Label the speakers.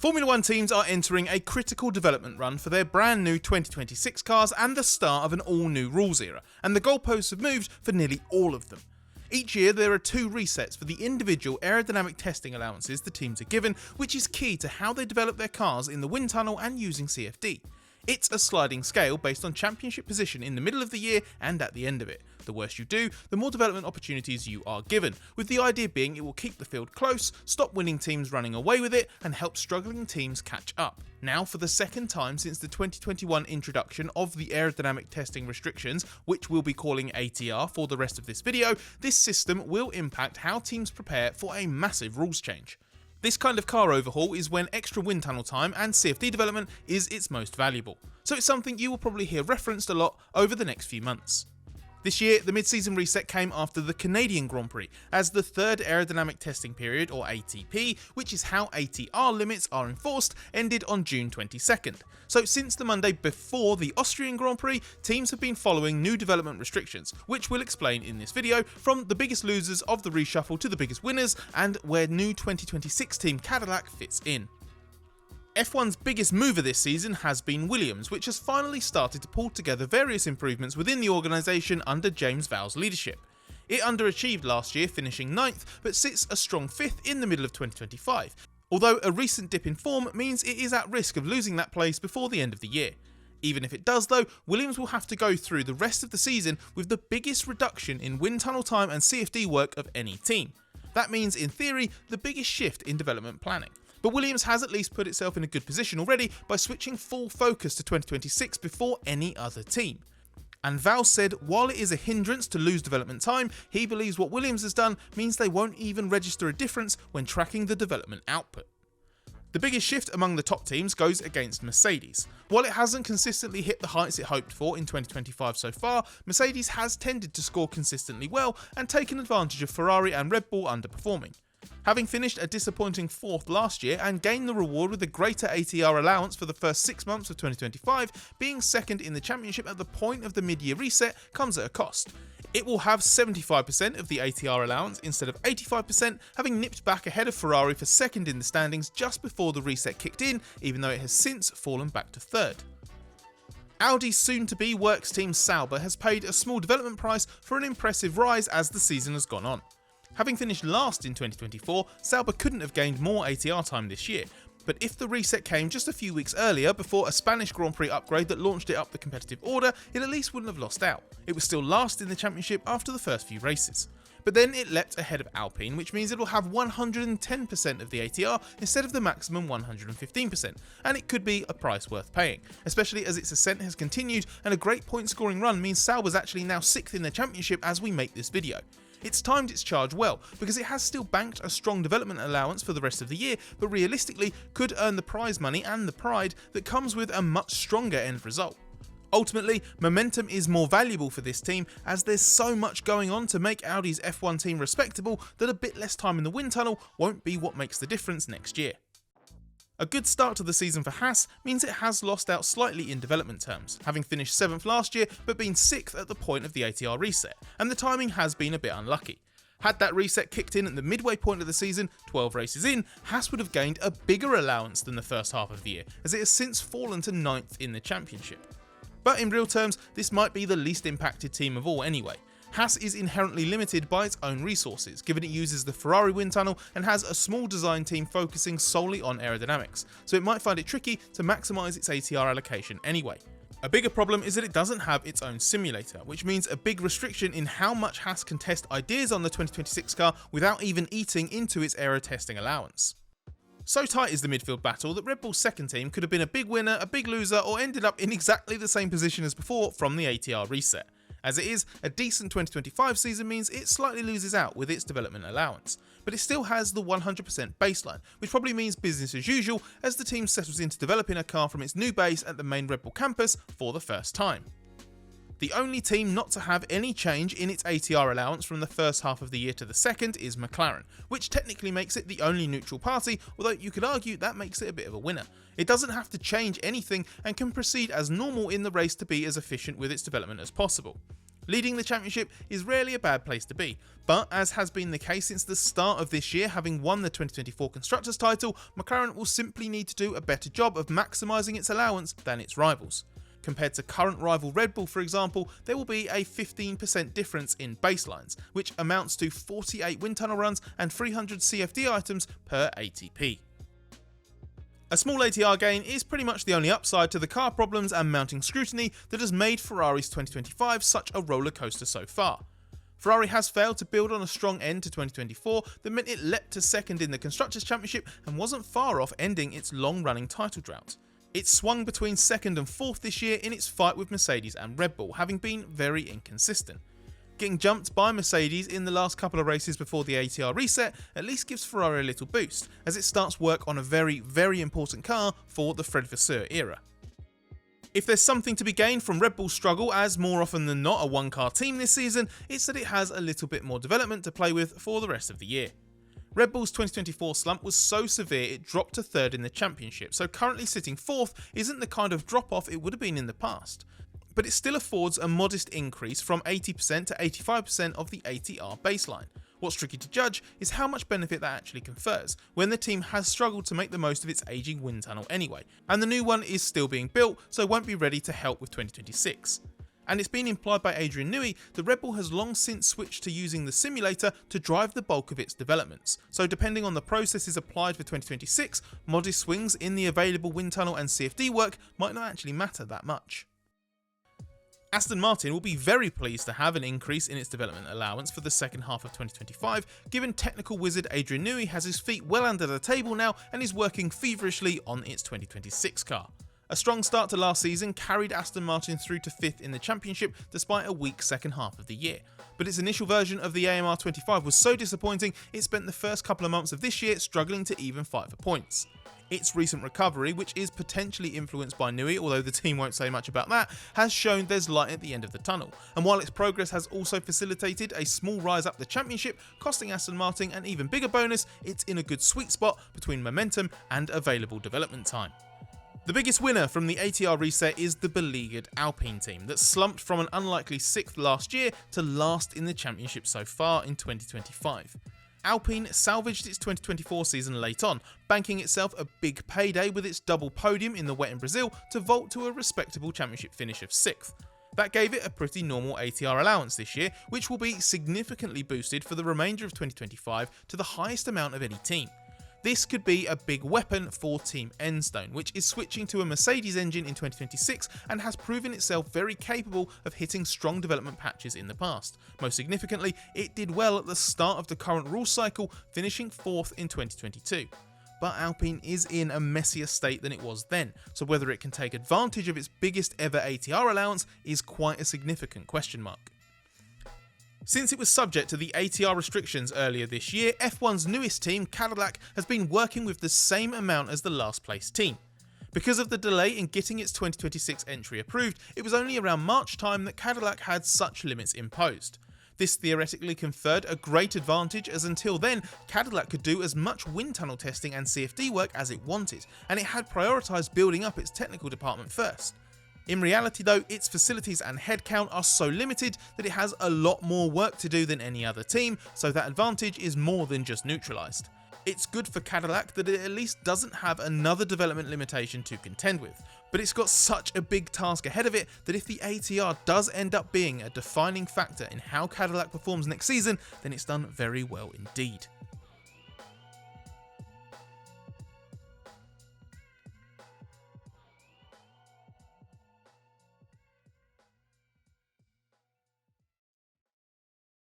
Speaker 1: Formula 1 teams are entering a critical development run for their brand new 2026 cars and the start of an all-new rules era, and the goalposts have moved for nearly all of them. Each year there are 2 resets for the individual aerodynamic testing allowances the teams are given, which is key to how they develop their cars in the wind tunnel and using CFD. It's a sliding scale based on championship position in the middle of the year and at the end of it. The worse you do, the more development opportunities you are given, with the idea being it will keep the field close, stop winning teams running away with it, and help struggling teams catch up. Now, for the second time since the 2021 introduction of the aerodynamic testing restrictions, which we'll be calling ATR for the rest of this video, this system will impact how teams prepare for a massive rules change. This kind of car overhaul is when extra wind tunnel time and CFD development is its most valuable, so it's something you will probably hear referenced a lot over the next few months. This year, the mid-season reset came after the Canadian Grand Prix, as the third aerodynamic testing period, or ATP, which is how ATR limits are enforced, ended on June 22nd. So since the Monday before the Austrian Grand Prix, teams have been following new development restrictions, which we'll explain in this video, from the biggest losers of the reshuffle to the biggest winners, and where new 2026 team Cadillac fits in. F1's biggest mover this season has been Williams, which has finally started to pull together various improvements within the organisation under James Vowles' leadership. It underachieved last year, finishing 9th, but sits a strong 5th in the middle of 2025, although a recent dip in form means it is at risk of losing that place before the end of the year. Even if it does though, Williams will have to go through the rest of the season with the biggest reduction in wind tunnel time and CFD work of any team. That means, in theory, the biggest shift in development planning. But Williams has at least put itself in a good position already by switching full focus to 2026 before any other team. And Vowles said while it is a hindrance to lose development time, he believes what Williams has done means they won't even register a difference when tracking the development output. The biggest shift among the top teams goes against Mercedes. While it hasn't consistently hit the heights it hoped for in 2025 so far, Mercedes has tended to score consistently well and taken advantage of Ferrari and Red Bull underperforming. Having finished a disappointing 4th last year and gained the reward with a greater ATR allowance for the first 6 months of 2025, being second in the championship at the point of the mid-year reset comes at a cost. It will have 75% of the ATR allowance instead of 85%, having nipped back ahead of Ferrari for second in the standings just before the reset kicked in, even though it has since fallen back to 3rd. Audi's soon-to-be works team Sauber has paid a small development price for an impressive rise as the season has gone on. Having finished last in 2024, Sauber couldn't have gained more ATR time this year, but if the reset came just a few weeks earlier before a Spanish Grand Prix upgrade that launched it up the competitive order, it at least wouldn't have lost out. It was still last in the championship after the first few races. But then it leapt ahead of Alpine, which means it will have 110% of the ATR instead of the maximum 115%, and it could be a price worth paying, especially as its ascent has continued and a great point scoring run means Sauber's actually now 6th in the championship as we make this video. It's timed its charge well, because it has still banked a strong development allowance for the rest of the year, but realistically could earn the prize money and the pride that comes with a much stronger end result. Ultimately, momentum is more valuable for this team as there's so much going on to make Audi's F1 team respectable that a bit less time in the wind tunnel won't be what makes the difference next year. A good start to the season for Haas means it has lost out slightly in development terms, having finished 7th last year but been 6th at the point of the ATR reset, and the timing has been a bit unlucky. Had that reset kicked in at the midway point of the season, 12 races in, Haas would have gained a bigger allowance than the first half of the year, as it has since fallen to 9th in the championship. But in real terms, this might be the least impacted team of all anyway. Haas is inherently limited by its own resources, given it uses the Ferrari wind tunnel and has a small design team focusing solely on aerodynamics, so it might find it tricky to maximise its ATR allocation anyway. A bigger problem is that it doesn't have its own simulator, which means a big restriction in how much Haas can test ideas on the 2026 car without even eating into its aero testing allowance. So tight is the midfield battle that Red Bull's second team could have been a big winner, a big loser, or ended up in exactly the same position as before from the ATR reset. As it is, a decent 2025 season means it slightly loses out with its development allowance, but it still has the 100% baseline, which probably means business as usual as the team settles into developing a car from its new base at the main Red Bull campus for the first time. The only team not to have any change in its ATR allowance from the first half of the year to the second is McLaren, which technically makes it the only neutral party, although you could argue that makes it a bit of a winner. It doesn't have to change anything and can proceed as normal in the race to be as efficient with its development as possible. Leading the championship is rarely a bad place to be, but as has been the case since the start of this year, having won the 2024 Constructors title, McLaren will simply need to do a better job of maximising its allowance than its rivals. Compared to current rival Red Bull, for example, there will be a 15% difference in baselines, which amounts to 48 wind tunnel runs and 300 CFD items per ATP. A small ATR gain is pretty much the only upside to the car problems and mounting scrutiny that has made Ferrari's 2025 such a roller coaster so far. Ferrari has failed to build on a strong end to 2024 that meant it leapt to second in the Constructors' Championship and wasn't far off ending its long-running title drought. It swung between second and fourth this year in its fight with Mercedes and Red Bull, having been very inconsistent. Getting jumped by Mercedes in the last couple of races before the ATR reset at least gives Ferrari a little boost, as it starts work on a very, very important car for the Fred Vasseur era. If there's something to be gained from Red Bull's struggle as more often than not a one-car team this season, it's that it has a little bit more development to play with for the rest of the year. Red Bull's 2024 slump was so severe it dropped to third in the championship, so currently sitting fourth isn't the kind of drop-off it would have been in the past. But it still affords a modest increase from 80% to 85% of the ATR baseline. What's tricky to judge is how much benefit that actually confers, when the team has struggled to make the most of its aging wind tunnel anyway, and the new one is still being built, so won't be ready to help with 2026. And it's been implied by Adrian Newey that Red Bull has long since switched to using the simulator to drive the bulk of its developments, so depending on the processes applied for 2026, modest swings in the available wind tunnel and CFD work might not actually matter that much. Aston Martin will be very pleased to have an increase in its development allowance for the second half of 2025, given technical wizard Adrian Newey has his feet well under the table now and is working feverishly on its 2026 car. A strong start to last season carried Aston Martin through to 5th in the championship despite a weak second half of the year, but its initial version of the AMR 25 was so disappointing it spent the first couple of months of this year struggling to even fight for points. Its recent recovery, which is potentially influenced by Newey, although the team won't say much about that, has shown there's light at the end of the tunnel, and while its progress has also facilitated a small rise up the championship, costing Aston Martin an even bigger bonus, it's in a good sweet spot between momentum and available development time. The biggest winner from the ATR reset is the beleaguered Alpine team that slumped from an unlikely 6th last year to last in the championship so far in 2025. Alpine salvaged its 2024 season late on, banking itself a big payday with its double podium in the wet in Brazil to vault to a respectable championship finish of 6th. That gave it a pretty normal ATR allowance this year, which will be significantly boosted for the remainder of 2025 to the highest amount of any team. This could be a big weapon for Team Enstone, which is switching to a Mercedes engine in 2026 and has proven itself very capable of hitting strong development patches in the past. Most significantly, it did well at the start of the current rule cycle, finishing 4th in 2022. But Alpine is in a messier state than it was then, so whether it can take advantage of its biggest ever ATR allowance is quite a significant question mark. Since it was subject to the ATR restrictions earlier this year, F1's newest team, Cadillac, has been working with the same amount as the last place team. Because of the delay in getting its 2026 entry approved, it was only around March time that Cadillac had such limits imposed. This theoretically conferred a great advantage, as until then, Cadillac could do as much wind tunnel testing and CFD work as it wanted, and it had prioritised building up its technical department first. In reality though, its facilities and headcount are so limited that it has a lot more work to do than any other team, so that advantage is more than just neutralised. It's good for Cadillac that it at least doesn't have another development limitation to contend with, but it's got such a big task ahead of it that if the ATR does end up being a defining factor in how Cadillac performs next season, then it's done very well indeed.